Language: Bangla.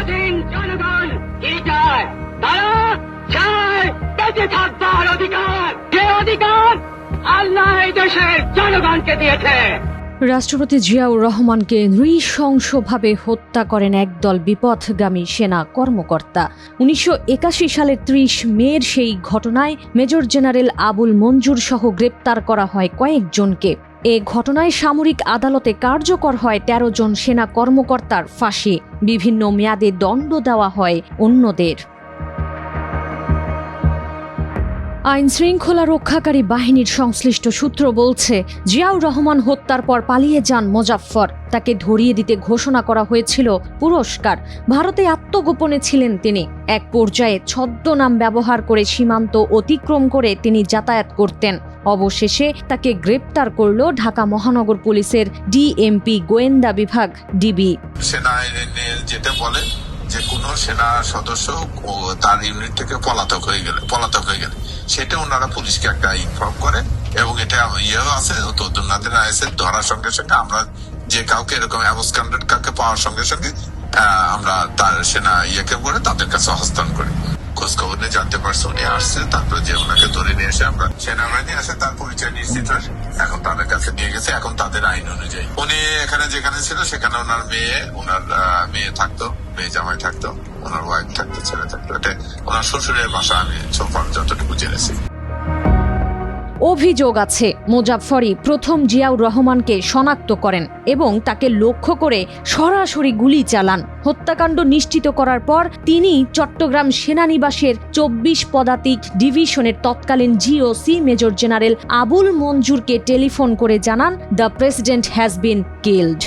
স্বাধীন জনগণ কি চায়? তারা চায় বেঁচে থাকবার অধিকার, যে অধিকার আল্লাহ এই দেশের জনগণকে দিয়েছে। রাষ্ট্রপতি জিয়াউর রহমানকে নৃশংসভাবে হত্যা করেন একদল বিপথগামী সেনা কর্মকর্তা। 1981 সালের 30 মের সেই ঘটনায় মেজর জেনারেল আবুল মঞ্জুর সহ গ্রেপ্তার করা হয় কয়েকজনকে। এ ঘটনায় সামরিক আদালতে কার্যকর হয় 13 জন সেনা কর্মকর্তার ফাঁসি। বিভিন্ন মেয়াদে দণ্ড দেওয়া হয় অন্যদের। আইন শৃঙ্খলা রক্ষাকারী বাহিনীর সংশ্লিষ্ট সূত্র বলছে, জিয়াউর রহমান হত্যার পর পালিয়ে যান মোজাফফর। তাকে ধরিয়ে দিতে ঘোষণা করা হয়েছিল পুরস্কার। ভারতে আত্মগোপনে ছিলেন তিনি। এক পর্যায়ে ছদ্মনাম ব্যবহার করে সীমান্ত অতিক্রম করে তিনি যাতায়াত করতেন। অবশেষে তাকে গ্রেপ্তার করল ঢাকা মহানগর পুলিশের ডিএমপি গোয়েন্দা বিভাগ ডিবি। সেনা আইনে যেটা বলে যে কোন সেনা সদস্য তার ইউনিট থেকে পলাতক হয়ে গেলে সেটা ওনারা পুলিশকে একটা ইনফর্ম করে, এবং এটা ইয়েও আছে তদন্তের আছে। ধরার সঙ্গে সঙ্গে আমরা যে কাউকে এরকম অ্যাবসকান্ডেড কাউকে পাওয়ার সঙ্গে সঙ্গে আমরা তার সেনা ইয়েকে করে তাদের কাছে হস্তান্তর করি। খোঁজ খবর নিয়ে জানতে পারছে উনি আসছে, তারপরে যে ওনাকে ধরে নিয়ে এসে আমরা সেনাবাহিনী আসে তার পরিচয় নিশ্চিত হয়, এখন তাদের কাছে নিয়ে গেছে। এখন তাদের আইন অনুযায়ী উনি এখানে যেখানে ছিল সেখানে ওনার মেয়ে থাকতো, মেয়ে জামাই থাকতো, ওনার ওয়াইফ থাকতো, ছেলে থাকতো। এটা ওনার শ্বশুরের বাসা আমি যতটুকু জেনেছি। অভিযোগ আছে মোজাফফরই প্রথম জিয়াউর রহমানকে শনাক্ত করেন এবং তাকে লক্ষ্য করে সরাসরি গুলি চালান। হত্যাকাণ্ড নিশ্চিত করার পর তিনি চট্টগ্রাম সেনানিবাসের 24 পদাতিক ডিভিশনের তৎকালীন জিওসি মেজর জেনারেল আবুল মঞ্জুরকে টেলিফোন করে জানান, the president has been killed.